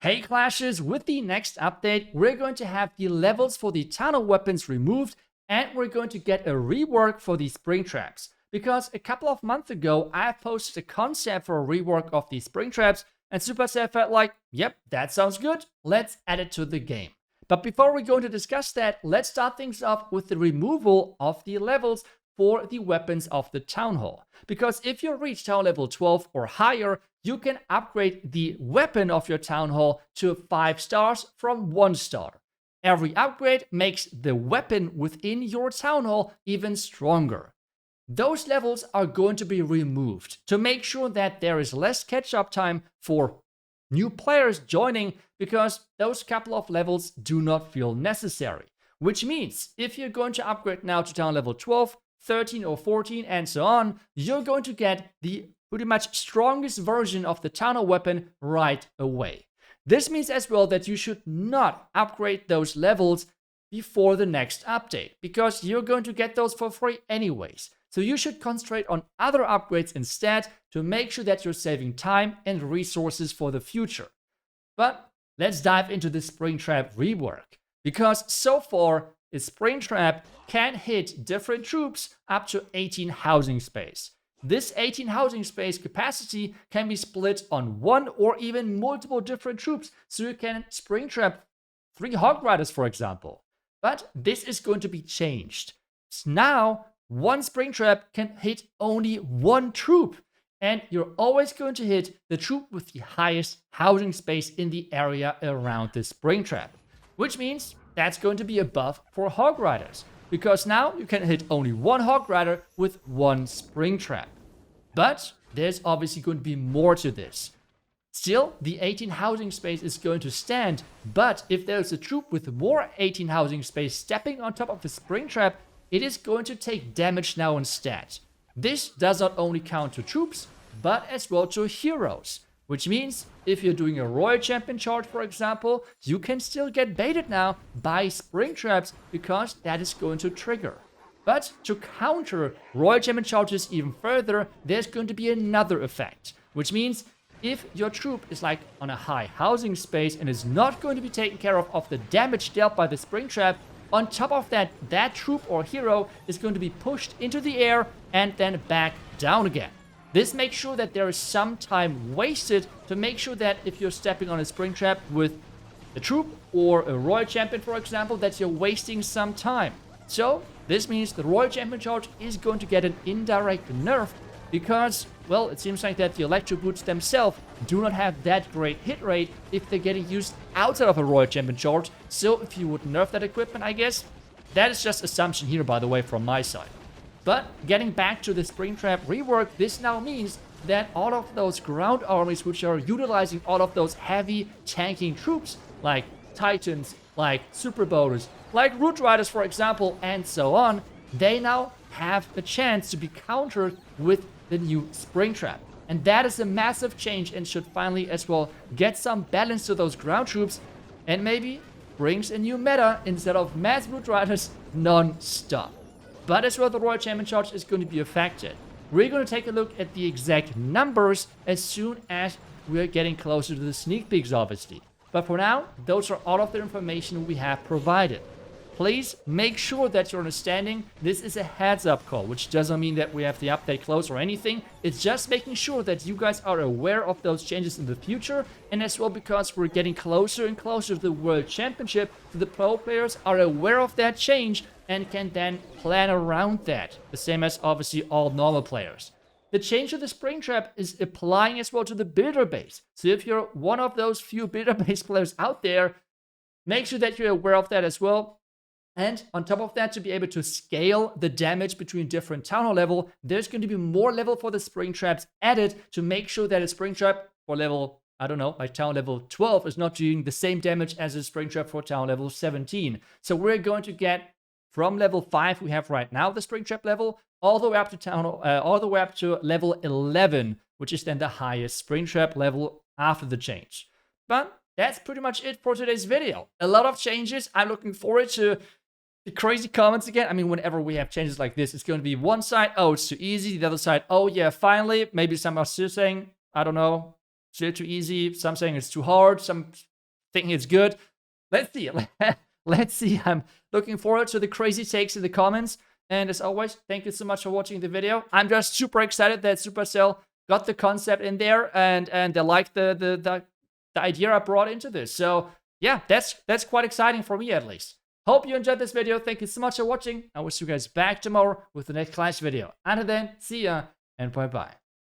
Hey Clashers, with the next update, we're going to have the levels for the tunnel weapons removed, and we're going to get a rework for the spring traps. Because a couple of months ago, I posted a concept for a rework of the spring traps, and Supercell felt like, yep, that sounds good, let's add it to the game. But before we go to discuss that, let's start things off with the removal of the levels for the weapons of the Town Hall. Because if you reach Town level 12 or higher, you can upgrade the weapon of your Town Hall to 5 stars from 1 star. Every upgrade makes the weapon within your Town Hall even stronger. Those levels are going to be removed to make sure that there is less catch-up time for new players joining, because those couple of levels do not feel necessary. Which means if you're going to upgrade now to Town level 12, 13 or 14 and so on, you're going to get the pretty much strongest version of the tunnel weapon right away. This means as well that you should not upgrade those levels before the next update, because you're going to get those for free anyways. So you should concentrate on other upgrades instead to make sure that you're saving time and resources for the future. But let's dive into the Springtrap rework, because so far a Springtrap can hit different troops up to 18 housing space. This 18 housing space capacity can be split on one or even multiple different troops, so you can Springtrap 3 Hog Riders, for example. But this is going to be changed. Now, one Springtrap can hit only one troop, and you're always going to hit the troop with the highest housing space in the area around the Springtrap, which means that's going to be a buff for Hog Riders, because now you can hit only one Hog Rider with one Springtrap. But there's obviously going to be more to this. Still, the 18 housing space is going to stand, but if there's a troop with more 18 housing space stepping on top of the Springtrap, it is going to take damage now instead. This does not only count to troops, but as well to heroes. Which means, if you're doing a Royal Champion charge, for example, you can still get baited now by Springtraps, because that is going to trigger. But to counter Royal Champion charges even further, there's going to be another effect. Which means, if your troop is like on a high housing space and is not going to be taken care of the damage dealt by the Springtrap, on top of that, that troop or hero is going to be pushed into the air and then back down again. This makes sure that there is some time wasted to make sure that if you're stepping on a Springtrap with a troop or a Royal Champion, for example, that you're wasting some time. So this means the Royal Champion charge is going to get an indirect nerf, because, well, it seems like that the Electro Boots themselves do not have that great hit rate if they're getting used outside of a Royal Champion charge. So if you would nerf that equipment, I guess, that is just assumption here, by the way, from my side. But getting back to the Springtrap rework, this now means that all of those ground armies which are utilizing all of those heavy tanking troops, like Titans, like Super Boaters, like Root Riders, for example, and so on, they now have a chance to be countered with the new Springtrap. And that is a massive change and should finally as well get some balance to those ground troops, and maybe brings a new meta instead of mass Root Riders non-stop. But as well, the Royal Champion charge is going to be affected. We're going to take a look at the exact numbers as soon as we're getting closer to the sneak peeks, obviously. But for now, those are all of the information we have provided. Please make sure that you're understanding this is a heads up call, which doesn't mean that we have the update close or anything. It's just making sure that you guys are aware of those changes in the future, and as well because we're getting closer and closer to the World Championship, so the pro players are aware of that change and can then plan around that, the same as obviously all normal players. The change to the Springtrap is applying as well to the builder base. So if you're one of those few builder base players out there, make sure that you're aware of that as well. And on top of that, to be able to scale the damage between different Town Hall level, there's going to be more level for the Springtraps added to make sure that a Springtrap for level, I don't know, like Town level 12 is not doing the same damage as a Springtrap for Town level 17. So we're going to get from level 5 we have right now, the Springtrap level, all the way up to all the way up to level 11, which is then the highest Springtrap level after the change. But that's pretty much it for today's video. A lot of changes. I'm looking forward to the crazy comments again. I mean, whenever we have changes like this, it's going to be one side, oh, it's too easy. The other side, oh, yeah, finally. Maybe some are still saying, I don't know, still too easy. Some saying it's too hard. Some thinking it's good. Let's see. Let's see. I'm looking forward to the crazy takes in the comments. And as always, thank you so much for watching the video. I'm just super excited that Supercell got the concept in there and they like the idea I brought into this. So yeah, that's quite exciting for me at least. Hope you enjoyed this video. Thank you so much for watching. I will see you guys back tomorrow with the next class video. Until then, see ya and bye-bye.